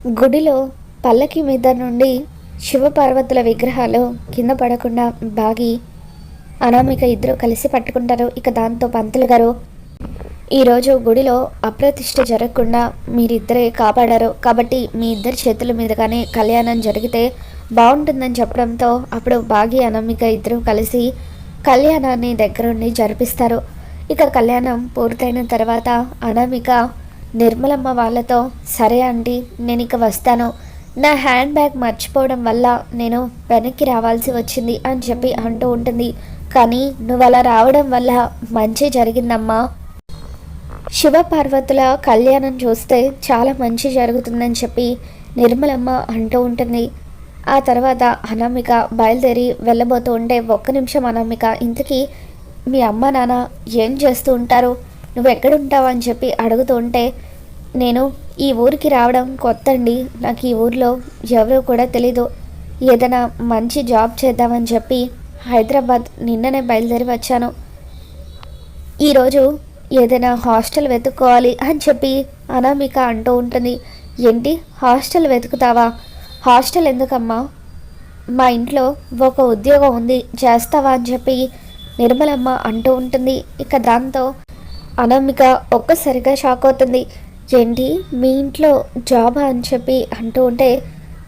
గుడిలో పల్లకి మీద నుండి శివపార్వతుల విగ్రహాలు కింద పడకుండా బాగి అనామిక ఇద్దరు కలిసి పట్టుకుంటారు. ఇక దాంతో పంతులు గారు, ఈరోజు గుడిలో అప్రతిష్ఠ జరగకుండా మీరిద్దరే కాపాడారు కాబట్టి మీ ఇద్దరి చేతుల మీదుగానే కళ్యాణం జరిగితే బాగుంటుందని చెప్పడంతో అప్పుడు బాగి అనామిక ఇద్దరు కలిసి కళ్యాణాన్ని దగ్గరుండి జరిపిస్తారు. ఇక కళ్యాణం పూర్తయిన తర్వాత అనామిక నిర్మలమ్మ వాళ్ళతో, సరే ఆంటీ నేను ఇక వస్తాను, నా హ్యాండ్ బ్యాగ్ మర్చిపోవడం వల్ల నేను వెనక్కి రావాల్సి వచ్చింది అని చెప్పి అంటూ ఉంటుంది. కానీ నువ్వు అలా రావడం వల్ల మంచి జరిగిందమ్మా, శివపార్వతుల కళ్యాణం చూస్తే చాలా మంచి జరుగుతుందని చెప్పి నిర్మలమ్మ అంటూ ఉంటుంది. ఆ తర్వాత అనామిక బయలుదేరి వెళ్ళబోతూ ఉంటే, ఒక్క నిమిషం అనామిక, ఇంతకీ మీ అమ్మ నాన్న ఏం చేస్తూ ఉంటారు, నువ్వు ఎక్కడుంటావు అని చెప్పి అడుగుతూ ఉంటే, నేను ఈ ఊరికి రావడం కొత్త అండి, నాకు ఈ ఊరిలో ఎవరో కూడా తెలీదు, ఏదైనా మంచి జాబ్ చేద్దామని చెప్పి హైదరాబాద్ నిన్ననే బయలుదేరి వచ్చాను, ఈరోజు ఏదైనా హాస్టల్ వెతుక్కోవాలి అని చెప్పి అనామిక అంటూ ఉంటుంది. ఏంటి హాస్టల్ వెతుకుతావా, హాస్టల్ ఎందుకమ్మా, మా ఇంట్లో ఒక ఉద్యోగం ఉంది చేస్తావా అని చెప్పి నిర్మలమ్మ అంటూ ఉంటుంది. ఇక దాంతో అనామిక ఒక్కసారిగా షాక్ అవుతుంది. ఏంటి మీ ఇంట్లో జాబా అని చెప్పి అంటూ ఉంటే,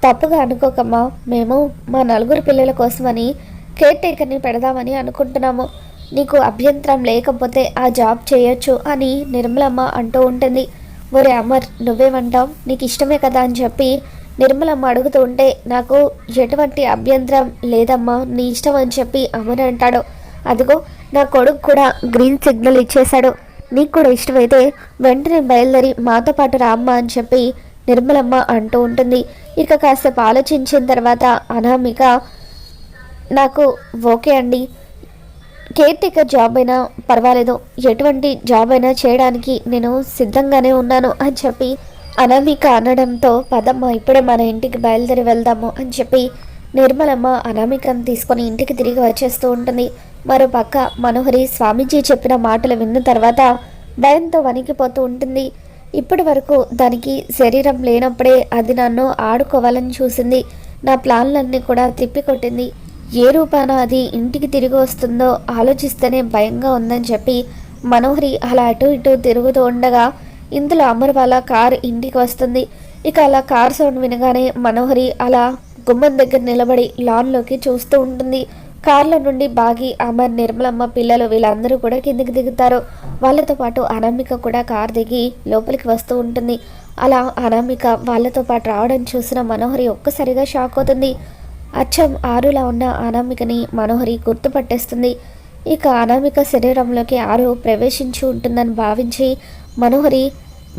తప్పుగా అనుకోకమ్మా, మేము మా నలుగురు పిల్లల కోసమని కేర్ టేకర్ని పెడదామని అనుకుంటున్నాము, నీకు అభ్యంతరం లేకపోతే ఆ జాబ్ చేయొచ్చు అని నిర్మలమ్మ అంటూ ఉంటుంది. ఒరే అమర్ నువ్వేమంటావు, నీకు ఇష్టమే కదా అని చెప్పి నిర్మలమ్మ అడుగుతూ ఉంటే, నాకు ఎటువంటి అభ్యంతరం లేదమ్మా, నీ ఇష్టం అని చెప్పి అమర్ అంటాడు. అదిగో నా కొడుకు కూడా గ్రీన్ సిగ్నల్ ఇచ్చేశాడు, నీకు కూడా ఇష్టమైతే వెంటనే బయలుదేరి మాతో పాటు రామ్మా అని చెప్పి నిర్మలమ్మ అంటూ ఉంటుంది. ఇక కాసేపు ఆలోచించిన తర్వాత అనామిక, నాకు ఓకే అండి, కేర్ టేకర్ జాబ్ అయినా పర్వాలేదు, ఎటువంటి జాబ్ అయినా చేయడానికి నేను సిద్ధంగానే ఉన్నాను అని చెప్పి అనామిక అనడంతో, పదమ్మ ఇప్పుడే మన ఇంటికి బయలుదేరి వెళ్దాము అని చెప్పి నిర్మలమ్మ అనామికను తీసుకొని ఇంటికి తిరిగి వచ్చేస్తూ ఉంటుంది. మరోపక్క మనోహరి స్వామీజీ చెప్పిన మాటలు విన్న తర్వాత భయంతో వణికిపోతూ ఉంటుంది. ఇప్పటి వరకు దానికి శరీరం లేనప్పుడే అది నన్ను ఆడుకోవాలని చూసింది, నా ప్లాన్లన్నీ కూడా తిప్పికొట్టింది, ఏ రూపాన అది ఇంటికి తిరిగి వస్తుందో ఆలోచిస్తేనే భయంగా ఉందని చెప్పి మనోహరి అలా అటు ఇటు తిరుగుతూ ఉండగా ఇందులో అమర్ వాళ్ళ కార్ ఇంటికి వస్తుంది. ఇక అలా కార్ సౌండ్ వినగానే మనోహరి అలా గుమ్మం దగ్గర నిలబడి లాన్లోకి చూస్తూ ఉంటుంది. కార్లో నుండి బాగి అమర్ నిర్మలమ్మ పిల్లలు వీళ్ళందరూ కూడా కిందికి దిగుతారు. వాళ్ళతో పాటు అనామిక కూడా కార్ దిగి లోపలికి వస్తూ ఉంటుంది. అలా అనామిక వాళ్ళతో పాటు రావడం చూసిన మనోహరి ఒక్కసారిగా షాక్ అవుతుంది. అచ్చం ఆరులా ఉన్న అనామికని మనోహరి గుర్తుపట్టేస్తుంది. ఇక అనామిక శరీరంలోకి ఆరు ప్రవేశించి ఉంటుందని భావించి మనోహరి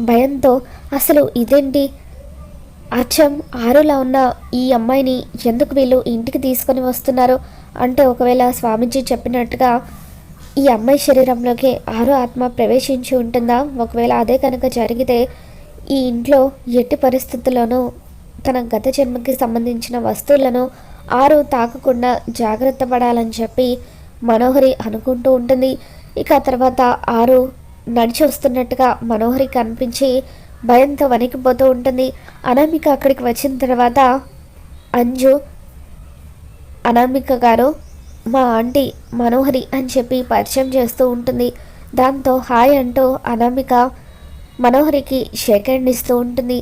భయంతో, అసలు ఇదేంటి, అచ్చం ఆరులా ఉన్న ఈ అమ్మాయిని ఎందుకు వీళ్ళు ఇంటికి తీసుకొని వస్తున్నారు అంటే, ఒకవేళ స్వామీజీ చెప్పినట్టుగా ఈ అమ్మాయి శరీరంలోకి ఆరు ఆత్మ ప్రవేశించి ఉంటుందా, ఒకవేళ అదే కనుక జరిగితే ఈ ఇంట్లో ఎట్టి పరిస్థితుల్లోనూ తన గత జన్మకి సంబంధించిన వస్తువులను ఆరు తాకకుండా జాగ్రత్త పడాలని చెప్పి మనోహరి అనుకుంటూ ఉంటుంది. ఇక తర్వాత ఆరు నడిచి వస్తున్నట్టుగా మనోహరి కనిపించి భయంతో వణికిపోతూ ఉంటుంది. అనామిక అక్కడికి వచ్చిన తర్వాత, అంజు, అనామిక గారు మా ఆంటీ మనోహరి అని చెప్పి పరిచయం చేస్తూ ఉంటుంది. దాంతో హాయ్ అంటూ అనామిక మనోహరికి షేక్ హ్యాండ్ ఇస్తూ ఉంటుంది.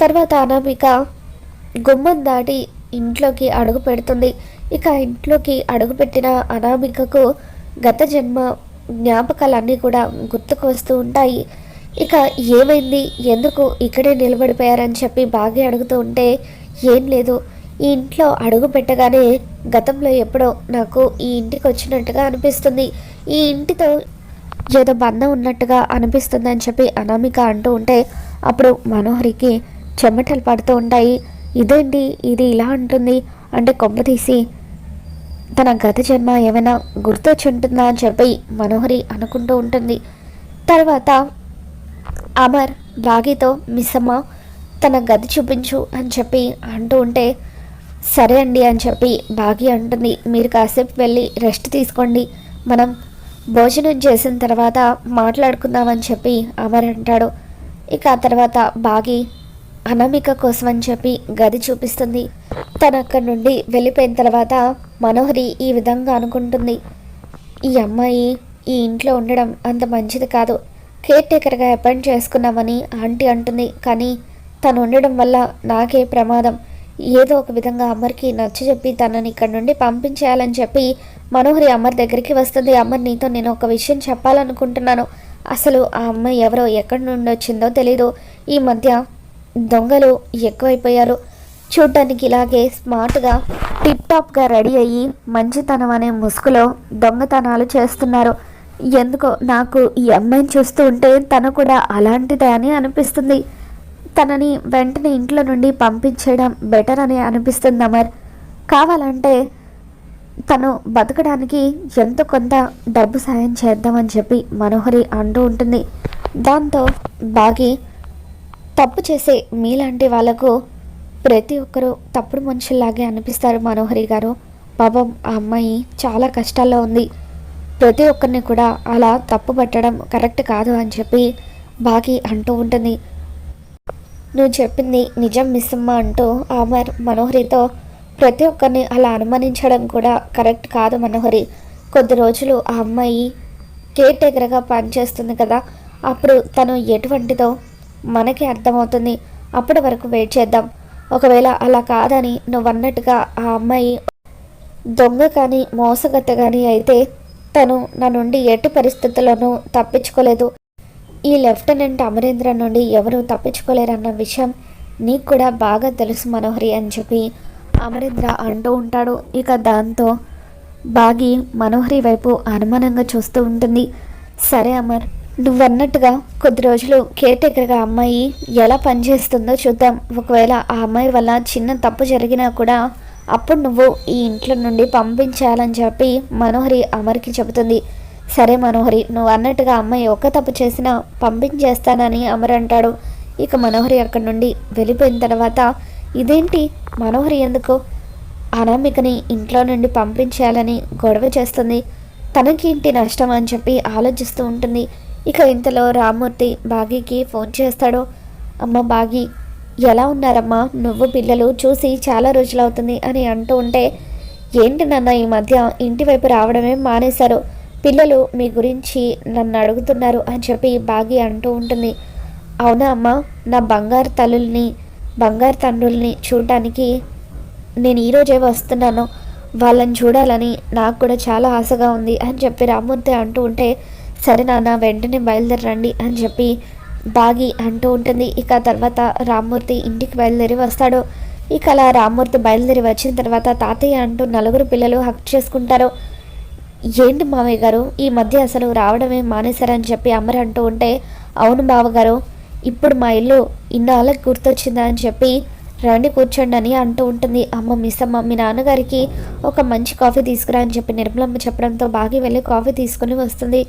తర్వాత అనామిక గుమ్మం దాటి ఇంట్లోకి అడుగు పెడుతుంది. ఇక ఇంట్లోకి అడుగుపెట్టిన అనామికకు గత జన్మ జ్ఞాపకాలన్నీ కూడా గుర్తుకు వస్తూ ఉంటాయి. ఇక ఏమైంది, ఎందుకు ఇక్కడే నిలబడిపోయారని చెప్పి బాగా అడుగుతూ ఉంటే, ఏం లేదు, ఈ ఇంట్లో అడుగు పెట్టగానే గతంలో ఎప్పుడో నాకు ఈ ఇంటికి వచ్చినట్టుగా అనిపిస్తుంది, ఈ ఇంటితో ఏదో బంధం ఉన్నట్టుగా అనిపిస్తుంది అని చెప్పి అనామిక అంటూ ఉంటే, అప్పుడు మనోహరికి చెమటలు పడుతూ ఉంటాయి. ఇదేంటి ఇది ఇలా అంటుంది అంటే, కొంప తీసి తన గత జన్మ ఏమైనా గుర్తొచ్చి ఉంటుందా అని చెప్పి మనోహరి అనుకుంటూ ఉంటుంది. తర్వాత అమర్ బాగితో, మిస్సమ్మ తన గది చూపించు అని చెప్పి అంటూ ఉంటే, సరే అండి అని చెప్పి బాగి అంటుంది. మీరు కాసేపు వెళ్ళి రెస్ట్ తీసుకోండి, మనం భోజనం చేసిన తర్వాత మాట్లాడుకుందామని చెప్పి అమర్ అంటాడు. ఇక ఆ తర్వాత బాగి అనామిక కోసం అని చెప్పి గది చూపిస్తుంది. తను అక్కడి నుండి వెళ్ళిపోయిన తర్వాత మనోహరి ఈ విధంగా అనుకుంటుంది, ఈ అమ్మాయి ఈ ఇంట్లో ఉండడం అంత మంచిది కాదు, కేర్ టేకర్గా అపాయింట్ చేసుకున్నామని ఆంటీ అంటుంది, కానీ తను ఉండడం వల్ల నాకే ప్రమాదం, ఏదో ఒక విధంగా అమర్కి నచ్చజెప్పి తనని ఇక్కడ నుండి పంపించేయాలని చెప్పి మనోహరి అమర్ దగ్గరికి వస్తుంది. అమర్, నీతో నేను ఒక విషయం చెప్పాలనుకుంటున్నాను. అసలు ఆ అమ్మాయి ఎవరో ఎక్కడి నుండి వచ్చిందో తెలీదు. ఈ మధ్య దొంగలు ఎక్కువైపోయారు. చూడ్డానికి ఇలాగే స్మార్ట్గా టిప్ టాప్గా రెడీ అయ్యి మంచితనం అనే ముసుగులో దొంగతనాలు చేస్తున్నారు. ఎందుకో నాకు ఈ అమ్మాయిని చూస్తూ ఉంటే తను కూడా అలాంటిదే అని అనిపిస్తుంది. తనని వెంటనే ఇంట్లో నుండి పంపించేయడం బెటర్ అని అనిపిస్తుంది అమర్. కావాలంటే తను బతకడానికి ఎంతో కొంత డబ్బు సాయం చేద్దామని చెప్పి మనోహరి అంటూ ఉంటుంది. దాంతో బాగి, తప్పు చేసే మీలాంటి వాళ్ళకు ప్రతి ఒక్కరూ తప్పుడు మనుషుల్లాగే అనిపిస్తారు మనోహరి గారు. పాపం ఆ అమ్మాయి చాలా కష్టాల్లో ఉంది. ప్రతి ఒక్కరిని కూడా అలా తప్పు పట్టడం కరెక్ట్ కాదు అని చెప్పి బాగి అంటూ ఉంటుంది. నువ్వు చెప్పింది నిజం మిస్సమ్మ అంటూ అమర్ మనోహరితో, ప్రతి ఒక్కరిని అలా అనుమానించడం కూడా కరెక్ట్ కాదు మనోహరి. కొద్ది రోజులు ఆ అమ్మాయి కేర్ టేకర్గా పనిచేస్తుంది కదా, అప్పుడు తను ఎటువంటిదో మనకి అర్థమవుతుంది. అప్పటి వరకు వెయిట్ చేద్దాం. ఒకవేళ అలా కాదని నువ్వన్నట్టుగా ఆ అమ్మాయి దొంగ కానీ మోసగత్త కానీ అయితే తను నా నుండి ఎట్టి పరిస్థితుల్లోనూ తప్పించుకోలేదు. ఈ లెఫ్టినెంట్ అమరేంద్ర నుండి ఎవరూ తప్పించుకోలేరన్న విషయం నీకు కూడా బాగా తెలుసు మనోహరి అని చెప్పి అమరేంద్ర అంటూ ఉంటాడు. ఇక దాంతో బాగి మనోహరి వైపు అనుమానంగా చూస్తూ ఉంటుంది. సరే అమర్, నువ్వన్నట్టుగా కొద్ది రోజులు కేర్ టేకర్గా అమ్మాయి ఎలా పనిచేస్తుందో చూద్దాం. ఒకవేళ ఆ అమ్మాయి వల్ల చిన్న తప్పు జరిగినా కూడా అప్పుడు నువ్వు ఈ ఇంట్లో నుండి పంపించాలని చెప్పి మనోహరి అమర్కి చెబుతుంది. సరే మనోహరి, నువ్వు అన్నట్టుగా అమ్మాయి ఒక్క తప్పు చేసినా పంపించేస్తానని అమర్ అంటాడు. ఇక మనోహరి అక్కడి నుండి వెళ్ళిపోయిన తర్వాత, ఇదేంటి మనోహరి ఎందుకు అనామికని ఇంట్లో నుండి పంపించేయాలని గొడవ చేస్తుంది, తనకేంటి నష్టం అని చెప్పి ఆలోచిస్తూ ఉంటుంది. ఇక ఇంతలో రామ్మూర్తి బాగీకి ఫోన్ చేస్తాడు. అమ్మ బాగి, ఎలా ఉన్నారమ్మా, నువ్వు పిల్లలు చూసి చాలా రోజులు అవుతుంది అని అంటూ ఉంటే, ఏంటి నాన్న ఈ మధ్య ఇంటి వైపు రావడమే మానేశారు, పిల్లలు మీ గురించి నన్ను అడుగుతున్నారు అని చెప్పి బాగి అంటూ ఉంటుంది. అవునా అమ్మ, నా బంగారు తల్లుల్ని బంగారు తండ్రుల్ని చూడటానికి నేను ఈరోజే వస్తున్నాను, వాళ్ళని చూడాలని నాకు కూడా చాలా ఆశగా ఉంది అని చెప్పి రామ్మూర్తి అంటూ ఉంటే, సరే నాన్న వెంటనే బయలుదేరండి అని చెప్పి బాగి అంటూ ఉంటుంది. ఇక తర్వాత రామ్మూర్తి ఇంటికి బయలుదేరి వస్తాడు. ఇక అలా రామ్మూర్తి బయలుదేరి వచ్చిన తర్వాత తాతయ్య అంటూ నలుగురు పిల్లలు హక్ చేసుకుంటారు. ఏంటి మామయ్య గారు ఈ మధ్య అసలు రావడమే మానేశారని చెప్పి అమర్ అంటూ ఉంటే, అవును బావగారు, ఇప్పుడు మా ఇల్లు ఇన్నాళ్ళకి గుర్తొచ్చిందా అని చెప్పి రండి కూర్చోండి అని అంటూ ఉంటుంది. అమ్మ మిస్సమ్మ, మీ నాన్నగారికి ఒక మంచి కాఫీ తీసుకురా అని చెప్పి నిర్మలమ్మ చెప్పడంతో బాగి వెళ్ళి కాఫీ తీసుకుని వస్తుంది.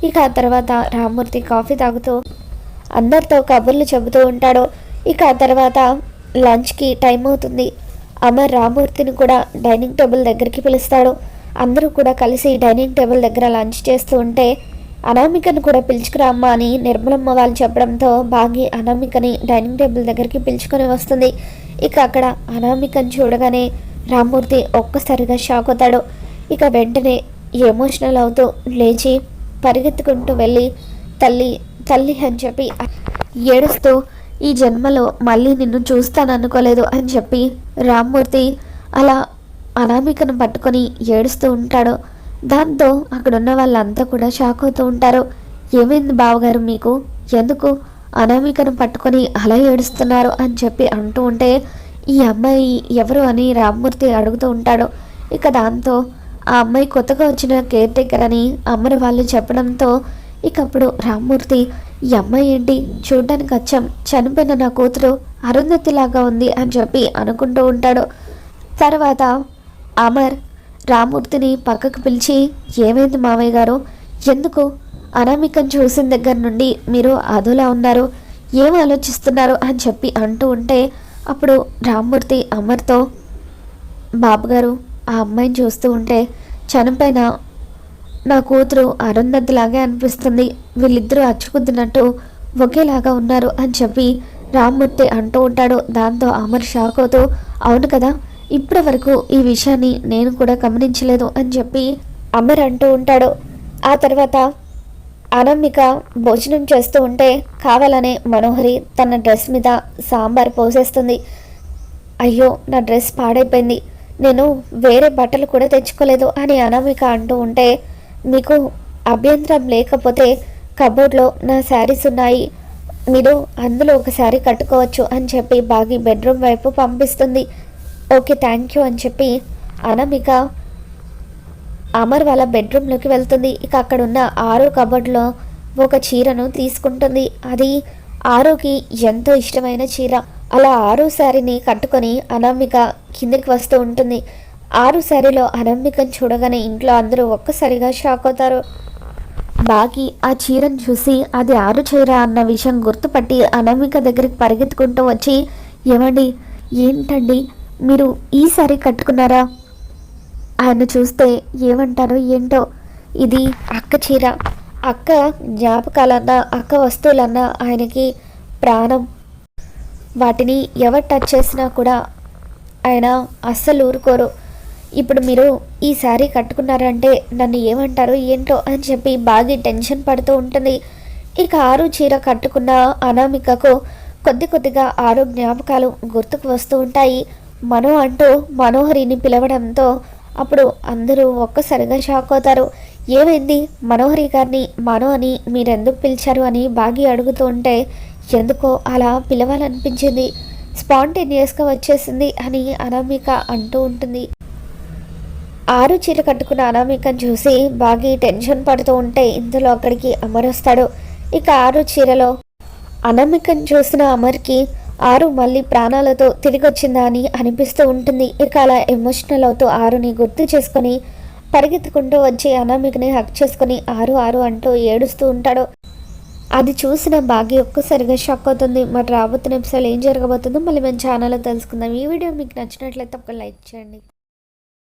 ఇక ఆ తర్వాత రామ్మూర్తి కాఫీ తాగుతూ అందరితో కబుర్లు చెబుతూ ఉంటాడు. ఇక ఆ తర్వాత లంచ్కి టైం అవుతుంది. అమర్ రామ్మూర్తిని కూడా డైనింగ్ టేబుల్ దగ్గరికి పిలుస్తాడు. అందరూ కూడా కలిసి డైనింగ్ టేబుల్ దగ్గర లంచ్ చేస్తూ ఉంటే, అనామికను కూడా పిలుచుకురా అమ్మ అని నిర్మలమ్మ వాళ్ళు చెప్పడంతో బాగి అనామికని డైనింగ్ టేబుల్ దగ్గరికి పిలుచుకొని వస్తుంది. ఇక అక్కడ అనామికను చూడగానే రామ్మూర్తి ఒక్కసారిగా షాక్ అవుతాడు. ఇక వెంటనే ఎమోషనల్ అవుతూ లేచి పరిగెత్తుకుంటూ వెళ్ళి తల్లి తల్లి అని చెప్పి ఏడుస్తూ, ఈ జన్మలో మళ్ళీ నిన్ను చూస్తాననుకోలేదు అని చెప్పి రామ్మూర్తి అలా అనామికను పట్టుకొని ఏడుస్తూ ఉంటాడు. దాంతో అక్కడున్న వాళ్ళంతా కూడా షాక్ అవుతూ ఉంటారు. ఏమైంది బావగారు మీకు, ఎందుకు అనామికను పట్టుకొని అలా ఏడుస్తున్నారు అని చెప్పి అంటూ ఉంటే, ఈ అమ్మాయి ఎవరు అని రామ్మూర్తి అడుగుతూ ఉంటాడు. ఇక దాంతో ఆ అమ్మాయి కొత్తగా వచ్చిన కేర్ టేకర్ అని అమ్మని వాళ్ళు చెప్పడంతో ఇక అప్పుడు రామ్మూర్తి, ఈ అమ్మాయి ఏంటి చూడ్డానికి అచ్చం చనిపోయిన నా కూతురు అరుంధతిలాగా ఉంది అని చెప్పి అనుకుంటూ ఉంటాడు. తర్వాత అమర్ రామ్మూర్తిని పక్కకు పిలిచి, ఏమైంది మావయ్య గారు, ఎందుకు అనామికను చూసిన దగ్గర నుండి మీరు అదోలా ఉన్నారు, ఏం ఆలోచిస్తున్నారు అని చెప్పి అంటూ ఉంటే అప్పుడు రామ్మూర్తి అమర్తో, బాబుగారు ఆ అమ్మాయిని చూస్తూ ఉంటే చనిపోయిన నా కూతురు అరుంధతిలాగే అనిపిస్తుంది, వీళ్ళిద్దరూ అచ్చుకుద్దినట్టు ఒకేలాగా ఉన్నారు అని చెప్పి రామ్మూర్తి అంటూ ఉంటాడు. దాంతో అమర్ షాక్ అవుతూ, అవును కదా, ఇప్పటి వరకు ఈ విషయాన్ని నేను కూడా గమనించలేదు అని చెప్పి అమర్ అంటూ ఉంటాడు. ఆ తర్వాత అనామిక భోజనం చేస్తూ ఉంటే కావాలనే మనోహరి తన డ్రెస్ మీద సాంబార్ పోసేస్తుంది. అయ్యో, నా డ్రెస్ పాడైపోయింది, నేను వేరే బట్టలు కూడా తెచ్చుకోలేదు అని అనామిక అంటూ ఉంటే, మీకు అభ్యంతరం లేకపోతే కబోర్డ్లో నా శారీస్ ఉన్నాయి, మీరు అందులో ఒక శారీ కట్టుకోవచ్చు అని చెప్పి బాగి బెడ్రూమ్ వైపు పంపిస్తుంది. ఓకే, థ్యాంక్ యూ అని చెప్పి అనామిక అమర్ వాళ్ళ బెడ్రూమ్లోకి వెళ్తుంది. ఇక అక్కడున్న ఆరు కబోర్డ్లో ఒక చీరను తీసుకుంటుంది. అది ఆరుకి ఎంతో ఇష్టమైన చీర. అలా ఆరు శారీని కట్టుకొని అనామిక కిందికి వస్తూ ఉంటుంది. ఆరు శారీలో అనామికను చూడగానే ఇంట్లో అందరూ ఒక్కసారిగా షాక్ అవుతారు. బాగి ఆ చీరను చూసి అది ఆరు చీర అన్న విషయం గుర్తుపట్టి అనామిక దగ్గరికి పరిగెత్తుకుంటూ వచ్చి, ఏమండి, ఏంటండి మీరు ఈ శారీ కట్టుకున్నారా? ఆయన చూస్తే ఏమంటారో ఏంటో, ఇది అక్క చీర, అక్క జ్ఞాపకాలన్నా అక్క వస్తువులన్నా ఆయనకి ప్రాణం. వాటిని ఎవరు టచ్ చేసినా కూడా ఆయన అస్సలు ఊరుకోరు. ఇప్పుడు మీరు ఈ శారీ కట్టుకున్నారంటే నన్ను ఏమంటారు ఏంటో అని చెప్పి బాగా టెన్షన్ పడుతూ ఉంటుంది. ఇక ఆరు చీర కట్టుకున్న అనామికకు కొద్దిగా ఆరు జ్ఞాపకాలు గుర్తుకు వస్తూ ఉంటాయి. మనో అంటూ మనోహరిని పిలవడంతో అప్పుడు అందరూ ఒక్కసారిగా షాక్ అవుతారు. ఏమైంది, మనోహరి గారిని మనో అని మీరెందుకు పిలిచారు అని బాగి అడుగుతూ ఉంటే, ఎందుకో అలా పిలవాలనిపించింది, స్పాంటేనియస్గా వచ్చేసింది అని అనామిక అంటూ ఉంటుంది. ఆరు చీర కట్టుకున్న అనామికను చూసి బాగి టెన్షన్ పడుతూ ఉంటే ఇందులో అక్కడికి అమర్ వస్తాడు. ఇక ఆరు చీరలో అనామికను చూసిన అమర్కి ఆరు మళ్ళీ ప్రాణాలతో తిరిగి వచ్చిందా అని అనిపిస్తూ ఉంటుంది. ఇక అలా ఎమోషనల్ అవుతూ ఆరుని గుర్తు చేసుకొని పరిగెత్తుకుంటూ వచ్చి అనామికని హక్ చేసుకొని ఆరు ఆరు అంటూ ఏడుస్తూ ఉంటాడు. అది చూసిన బాగి ఒక్కసారిగా షాక్ అవుతుంది. మరి రాబోతున్న ఎపిసోడ్ ఏం జరగబోతుందో మళ్ళీ మన ఛానల్లో తెలుసుకుందాం. ఈ వీడియో మీకు నచ్చినట్లయితే ఒక లైక్ చేయండి.